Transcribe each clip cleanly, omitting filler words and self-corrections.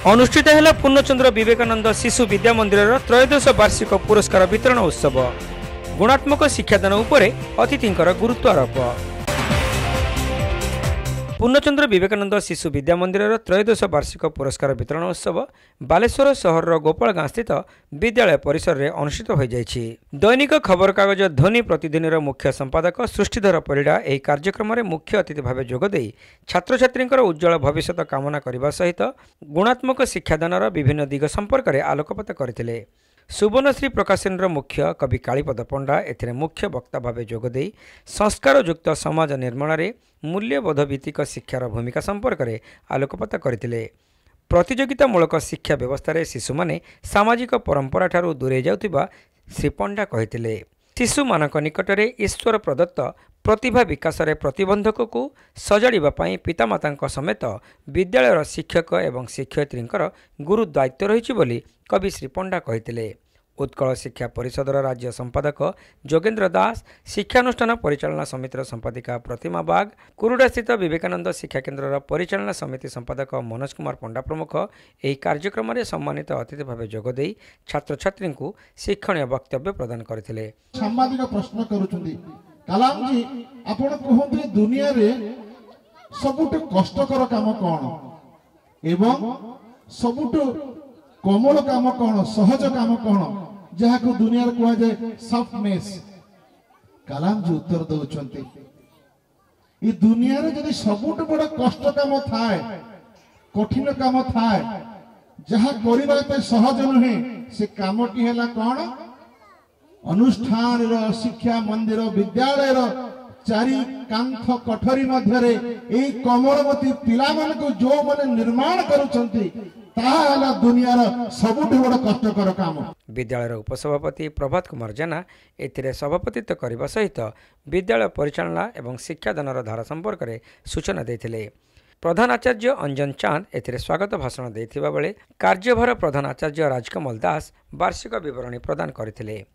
अनुष्ठित है पूर्णचंद्र विवेकानंद शिशु विद्या मंदिर त्रयोदश वार्षिक पुरस्कार वितरण उत्सव। गुणात्मक शिक्षादान उपरे अतिथिंकर गुरुत्व आरोप। पूर्णचंद्र विवेकानंद शिशु विद्या मंदिर त्रयोदश वार्षिक पुरस्कार वितरण उत्सव बालेश्वर सहर गोपाल गाँ स्थित विद्यालय परिसर में अनुष्ठित हो जाइछि। दैनिक खबर कागज ध्वनि प्रतिदिन मुख्य संपादक सृष्टिधर परिड़ा यह कार्यक्रम में मुख्य अतिथि भाव जोगदे छात्र छात्री उज्जवल भविष्य कामना करने सहित गुणात्मक शिक्षादान विभिन्न दिग संपर्क में आलोकपात करथिले। सुवर्णश्री प्रकाशन मुख्य कवि कालीपद पंडा एथिरे मुख्य वक्ता भाव जोगदे संस्कारयुक्त समाज निर्माण में मूल्यबोध भित्तिक शिक्षार भूमिका संपर्क में आलोकपात करथिले। प्रतियोगितामूलक शिक्षा व्यवस्था शिशु माने सामाजिक परंपरा ठारू दूरे जाउतिबा श्री पंडा कहिथिले। शिशु मानक निकटरे ईश्वर प्रदत्त प्रतिभा विकास रे प्रतिबंधक को सजाड़िबा पई पितामाता समेत विद्यालयर शिक्षक एवं शिक्षयित्रींकर गुरु दायित्व रही बोली कवि श्री पंडा कहिथिले। उत्कल शिक्षा परिषदर राज्य संपादक जोगेन्द्र दास, शिक्षानुष्ठान परिचालना समितिर संपादिका प्रतिमा बाग, कुरुडा स्थित विवेकानंद शिक्षा केन्द्र परिचालना समिति संपादक मनोज कुमार पंडा प्रमुख यह कार्यक्रम में सम्मानित अतिथि भाव जोगदे छात्र छात्री को शिक्षणीय वक्तव्य प्रदान करथिले। सांबादिक प्रश्न करूछुंदी कलाम जी आपण कहते दुनिया रे सबुठ कष्टकर काम कौन एवं सबुठ कोमल काम कौन सहज काम कौन जहाँ को दुनिया कह जाए सॉफ्टनेस। कलाम जी उत्तर दौरान ये दुनिया रे जदि सबुठ बड़ कष्ट काम थाए कठिन काम थाए जहाँ करने सहज नुहे से कामटी है कौन अनुष्ठान शिक्षा मंदिर विद्यालय चारि कांथ कठरी मध्य कमलमती पिला को जो माने निर्माण करुछंती ताहा दुनियार सबुठ बड़ कष्टकर काम। विद्यालय उपसभापति प्रभात कुमार जेना एथिरे सभापतित्व करने सहित विद्यालय परिचालना एवं शिक्षादानर धारा संपर्क में सूचना देथिले। प्रधान आचार्य अंजन चांद एथिरे स्वागत भाषण देथिबा बेले कार्यभार प्रधान आचार्य राजकमल दास वार्षिक विवरणी प्रदान करथिले।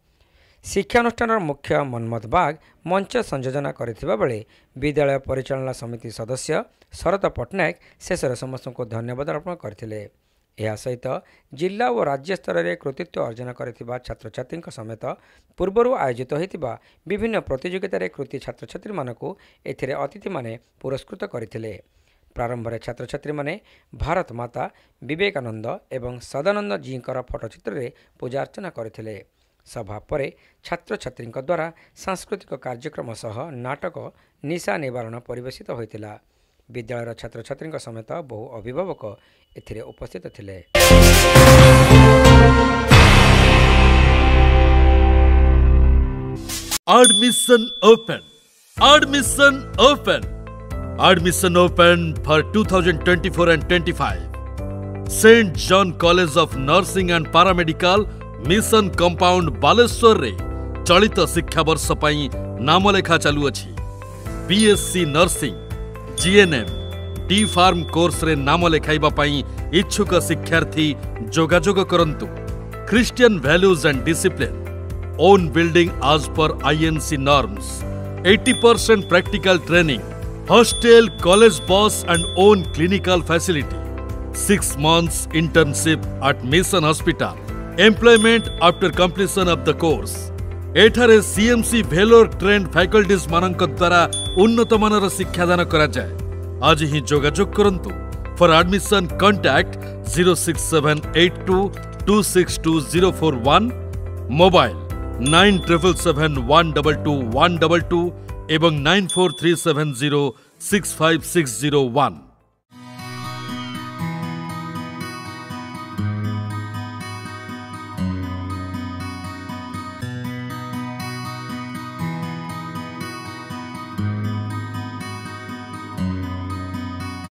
शिक्षानुष्ठान मुख्य मनमथ बाग मंच संयोजना करथिबा बेले विद्यालय परिचालना समिति सदस्य शरत पट्टनायक शेष समस्त को धन्यवाद अर्पण करथिले। यह सहित जिला और राज्य स्तर में कृतित्व अर्जन करथिबा छात्र छात्री समेत पूर्वर आयोजित होइतिबा विभिन्न प्रतियोगितार कृति छात्र छात्री मानकु एथिरे अतिथि माने पुरस्कृत करथिले। प्रारंभ में छात्र छात्री माने भारत माता विवेकानंद एवं सदानंद जींकर फोटोचित्र रे पूजा अर्चना करथिले। सभा परे छात्र छात्री द्वारा सांस्कृतिक कार्यक्रम सह नाटक निशा निवारण परिवेशित होइतिला। विद्यालय छात्र छात्री समेत बहु अभिभावक एथिरे उपस्थित थिले। Admission open. Admission open. Admission open for 2024 and 25. St. John College of Nursing and Paramedical mission compound Baleswar रे चलित शिक्षा वर्ष पई नाम लेखा चालू अछि। BSc nursing, GNM, D pharm course रे नाम लेखाइबा पई इच्छुक शिक्षार्थी जोगाजोग करंतु। Christian values and discipline, own building as per INC norms, 80% practical training, hostel, college bus and own clinical facility, 6 months internship at Mission Hospital. Employment after completion of the course. एठारे CMC Vellore trained faculties मानक द्वारा उन्नत मानर शिक्षादान करा जाए। आज ही जोगाजोग करंतु। For admission contact 06772262041, mobile 9777122122 एवं 9437065601।